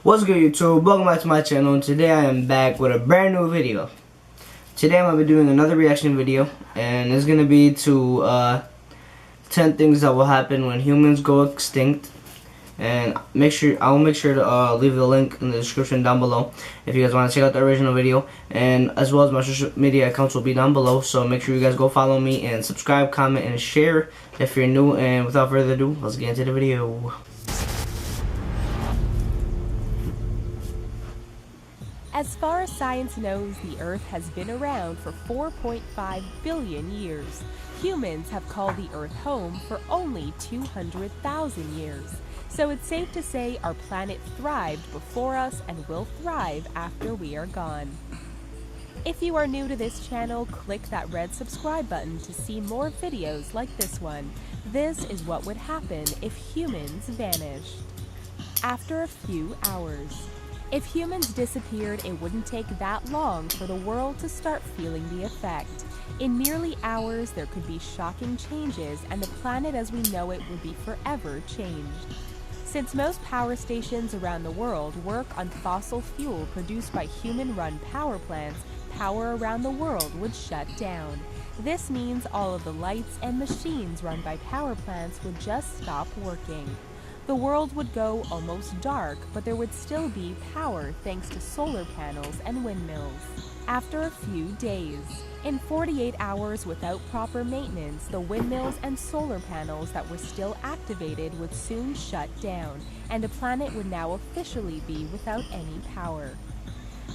What's good, YouTube? Welcome back to my channel, and today I am back with a brand new video. Today I'm going to be doing another reaction video, and it's going to be to 10 things that will happen when humans go extinct. And I'll make sure to leave the link in the description down below if you guys want to check out the original video, and as well as my social media accounts will be down below, so make sure you guys go follow me and subscribe, comment, and share if you're new. And without further ado, let's get into the video. As far as science knows, the Earth has been around for 4.5 billion years. Humans have called the Earth home for only 200,000 years. So it's safe to say our planet thrived before us and will thrive after we are gone. If you are new to this channel, click that red subscribe button to see more videos like this one. This is what would happen if humans vanished. After a few hours. If humans disappeared, it wouldn't take that long for the world to start feeling the effect. In merely hours, there could be shocking changes, and the planet as we know it would be forever changed. Since most power stations around the world work on fossil fuel produced by human-run power plants, power around the world would shut down. This means all of the lights and machines run by power plants would just stop working. The world would go almost dark, but there would still be power thanks to solar panels and windmills. After a few days, in 48 hours without proper maintenance, the windmills and solar panels that were still activated would soon shut down, and the planet would now officially be without any power.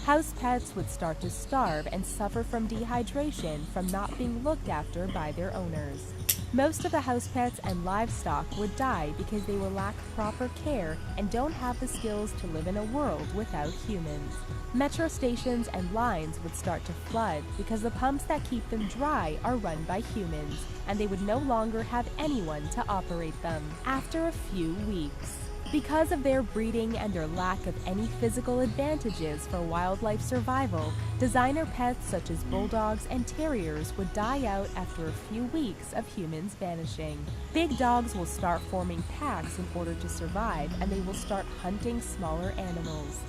House pets would start to starve and suffer from dehydration from not being looked after by their owners. Most of the house pets and livestock would die because they will lack proper care and don't have the skills to live in a world without humans. Metro stations and lines would start to flood because the pumps that keep them dry are run by humans, and they would no longer have anyone to operate them. After a few weeks. Because of their breeding and their lack of any physical advantages for wildlife survival, designer pets such as bulldogs and terriers would die out after a few weeks of humans vanishing. Big dogs will start forming packs in order to survive, and they will start hunting smaller animals.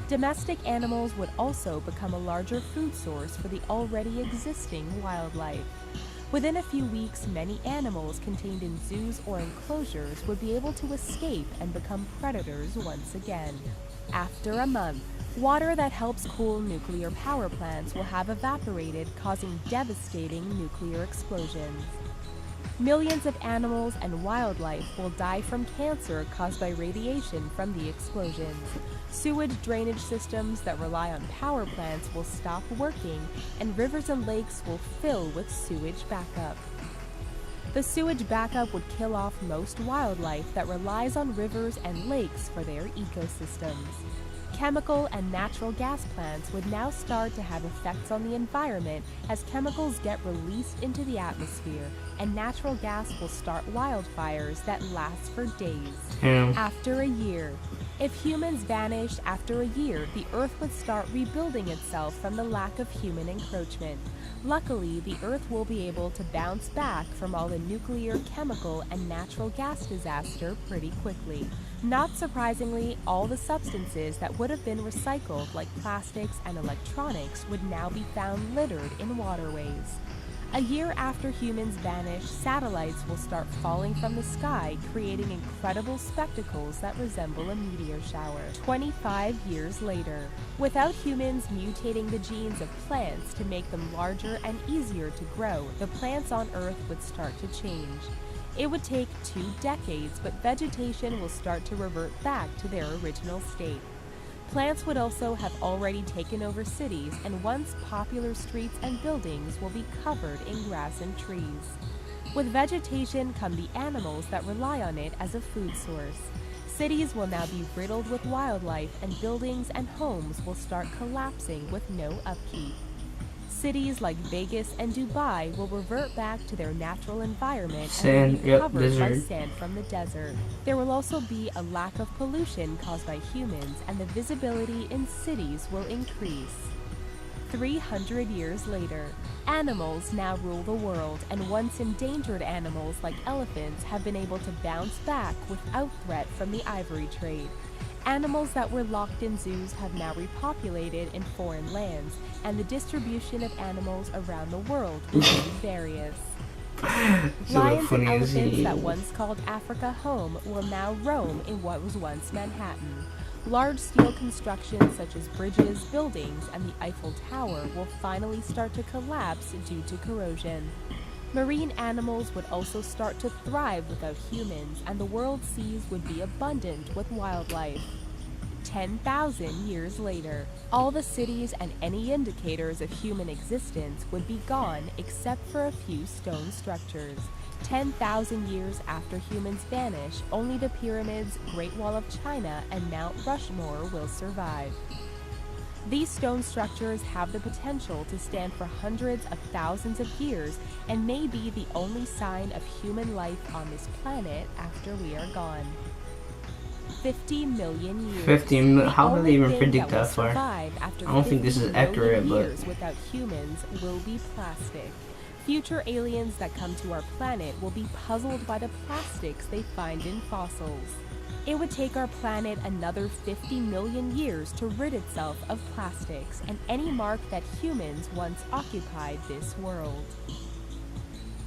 Domestic animals would also become a larger food source for the already existing wildlife. Within a few weeks, many animals contained in zoos or enclosures would be able to escape and become predators once again. After a month, water that helps cool nuclear power plants will have evaporated, causing devastating nuclear explosions. Millions of animals and wildlife will die from cancer caused by radiation from the explosions. Sewage drainage systems that rely on power plants will stop working, and rivers and lakes will fill with sewage backup. The sewage backup would kill off most wildlife that relies on rivers and lakes for their ecosystems. Chemical and natural gas plants would now start to have effects on the environment as chemicals get released into the atmosphere, and natural gas will start wildfires that last for days. After a year. If humans vanished after a year, the Earth would start rebuilding itself from the lack of human encroachment. Luckily, the Earth will be able to bounce back from all the nuclear, chemical, and natural gas disaster pretty quickly. Not surprisingly, all the substances that would have been recycled, like plastics and electronics, would now be found littered in waterways. A year after humans vanish, satellites will start falling from the sky, creating incredible spectacles that resemble a meteor shower. 25 years later. Without humans mutating the genes of plants to make them larger and easier to grow, the plants on Earth would start to change. It would take 2 decades, but vegetation will start to revert back to their original state. Plants would also have already taken over cities, and once popular streets and buildings will be covered in grass and trees. With vegetation come the animals that rely on it as a food source. Cities will now be riddled with wildlife, and buildings and homes will start collapsing with no upkeep. Cities like Vegas and Dubai will revert back to their natural environment and will be covered by sand from the desert. There will also be a lack of pollution caused by humans, and the visibility in cities will increase. 300 years later, animals now rule the world, and once endangered animals like elephants have been able to bounce back without threat from the ivory trade. Animals that were locked in zoos have now repopulated in foreign lands, and the distribution of animals around the world will be various. Lions and elephants that once called Africa home will now roam in what was once Manhattan. Large steel constructions such as bridges, buildings, and the Eiffel Tower will finally start to collapse due to corrosion. Marine animals would also start to thrive without humans, and the world's seas would be abundant with wildlife. 10,000 years later, all the cities and any indicators of human existence would be gone except for a few stone structures. 10,000 years after humans vanish, only the pyramids, Great Wall of China, and Mount Rushmore will survive. These stone structures have the potential to stand for hundreds of thousands of years and may be the only sign of human life on this planet after we are gone. 50 million years. 50 how do they even predict that far? I don't think this is accurate, but without humans will be plastic. Future aliens that come to our planet will be puzzled by the plastics they find in fossils. It would take our planet another 50 million years to rid itself of plastics and any mark that humans once occupied this world.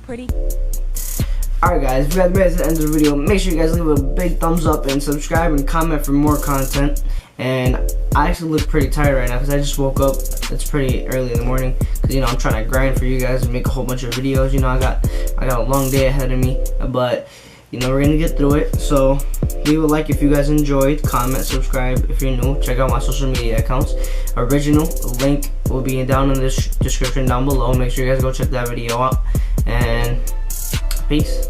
Pretty. Alright guys, if you guys made it to the end of the video, make sure you guys leave a big thumbs up and subscribe and comment for more content. And I actually look pretty tired right now because I just woke up. It's pretty early in the morning because, you know, I'm trying to grind for you guys and make a whole bunch of videos. You know, I got a long day ahead of me, but you know, we're gonna get through it. So leave a like if you guys enjoyed, comment, subscribe if you're new, check out my social media accounts. Original link will be down in the description down below. Make sure you guys go check that video out, and peace.